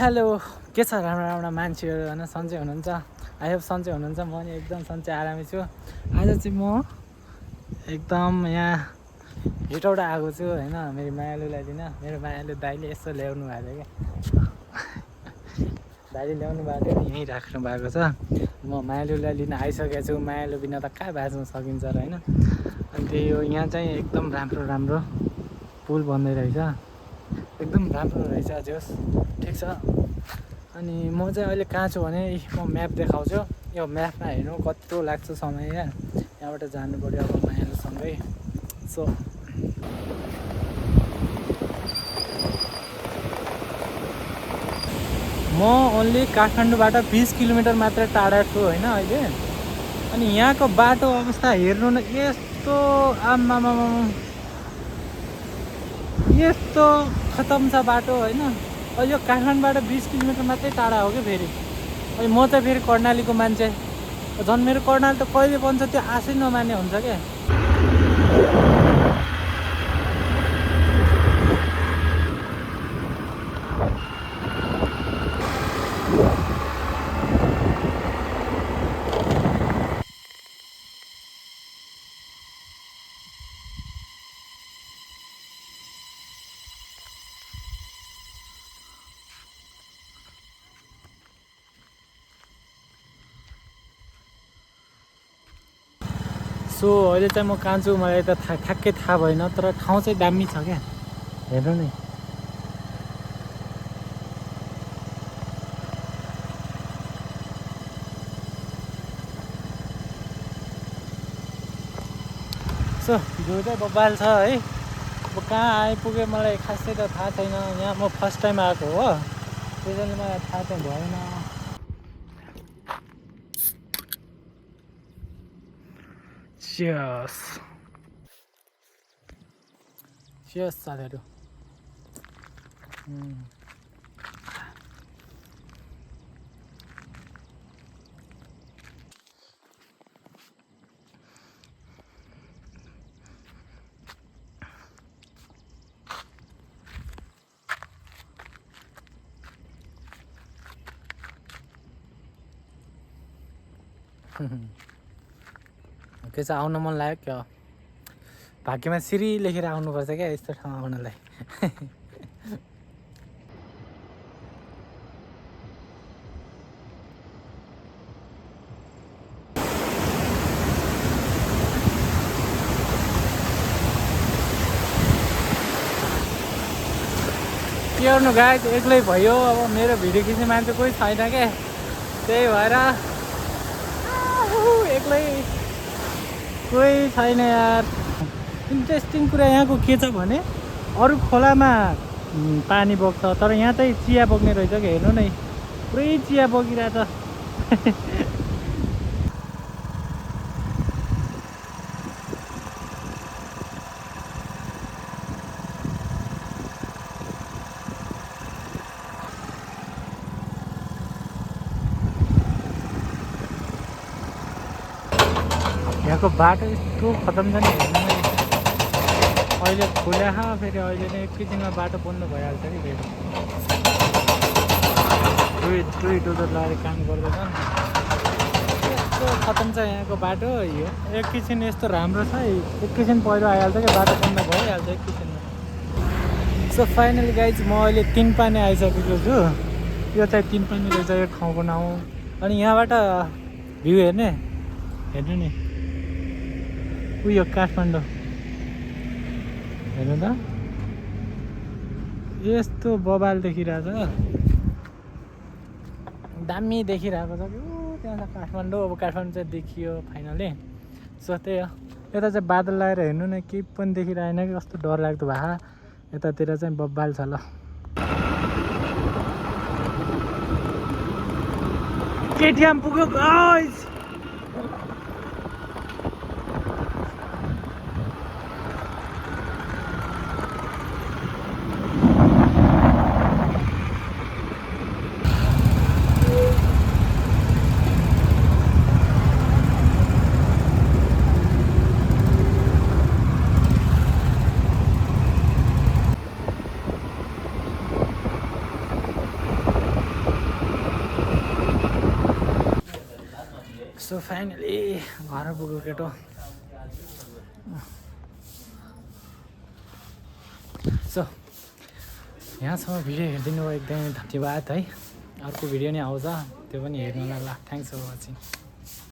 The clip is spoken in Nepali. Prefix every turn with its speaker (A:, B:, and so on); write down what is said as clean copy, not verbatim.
A: हेलो के छ राम्रो राम्रो मान्छेहरू होइन सन्चै हुनुहुन्छ आई होप सन्चै हुनुहुन्छ म नि एकदम सन्चै आरामै छु आज चाहिँ म एकदम यहाँ हेटौडा आएको छु होइन मेरो मायालुलाई लिन मेरो मायालु दाइले यसो ल्याउनु भएको थियो क्या दाइले ल्याउनु भएको थियो यहीँ राख्नु भएको छ म मायालुलाई लिन आइसकेको छु मायालु बिना त कहाँ बाँच्नु सकिन्छ र होइन अनि त्यही हो यहाँ चाहिँ एकदम राम्रो राम्रो पुल बन्दै रहेछ एकदम राम्रो रहेछ जोस् ठिक छ अनि म चाहिँ अहिले कहाँ छु भने म म्याप देखाउँछु यो म्यापमा हेर्नु कत्रो लाग्छ समय यहाँबाट जानु पऱ्यो अब मायालुसँगै सो म ओन्ली काठमाडौँबाट 20 किलोमिटर मात्र टाढा छु होइन अहिले अनि यहाँको बाटो अवस्था हेर्नु न यस्तो आम्मामा यस्तो खतम छ बाटो होइन अहिले यो काठमाडौँबाट 20 किलोमिटर मात्रै टाढा हो कि फेरि अनि म चाहिँ फेरि कर्णालीको मान्छे झन् मेरो कर्णाली त कहिले बन्छ त्यो आशै नमान्ने हुन्छ क्या सो अहिले चाहिँ म कहाँ छु मलाई त ठ्याक्कै थाहा भएन तर ठाउँ चाहिँ दामी छ क्या हेर्नु नि सो भ्यू चाहिँ बब्बाल छ है अब कहाँ आइपुगेँ मलाई खासै त थाहा छैन यहाँ म फर्स्ट टाइम आएको हो त्यसैले मलाई थाहा चाहिँ भएन चियर्स चियर्स साथीहरू त्यो चाहिँ आउन मन लाग्यो क्या भाग्यमा सिरी लेखेर आउनुपर्छ क्या यस्तो ठाउँ आउनलाई के गर्नु गाइज एक्लै भयो अब मेरो भिडियो खिच्ने मान्छे कोही छैन क्या त्यही भएर एक्लै कोही छैन यार इन्ट्रेस्टिङ कुरा यहाँको के छ भने अरू खोलामा पानी बग्छ तर यहाँ चाहिँ चिया बग्ने रहेछ कि हेर्नु नै पुरै चिया बगिरहेछ यहाँको बाटो यस्तो खतम छ नि हेर्नु नै अहिले खुल्या फेरि अहिले नै एकैछिनमा बाटो बन्द भइहाल्छ नि फेरि दुई डोजर लगाएर काम गर्दैछन् यस्तो खतम छ यहाँको बाटो यो एकैछिन यस्तो राम्रो छ एकैछिन पहिरो आइहाल्छ कि बाटो बन्द भइहाल्छ एकैछिनमा सो फाइनली गाइज म अहिले तिनपाने आइसकेको छु यो चाहिँ तिनपाने रहेछ यो ठाउँको नाउँ अनि यहाँबाट भ्यू हेर्नु नि उयो काठमाडौँ हेर्नु त यस्तो बबाल देखिरहेछ दामी देखिरहेको छ कि त्यहाँ छ काठमाडौँ अब काठमाडौँ चाहिँ देखियो फाइनली सो त्यही हो यता चाहिँ बादल लगाएर हेर्नु न केही पनि देखिरहेन कि कस्तो डर लाग्दो भए यतातिर चाहिँ बब्बाल छ ल केटिएम पुग्यो गाइस सो फाइनली घर पुग्यो केटो सो यहाँसम्म भिडियो हेरिदिनु भयो एकदमै धन्यवाद है अर्को भिडियो नै आउँछ त्यो पनि हेर्नु होला थ्याङ्क्स फर वाचिङ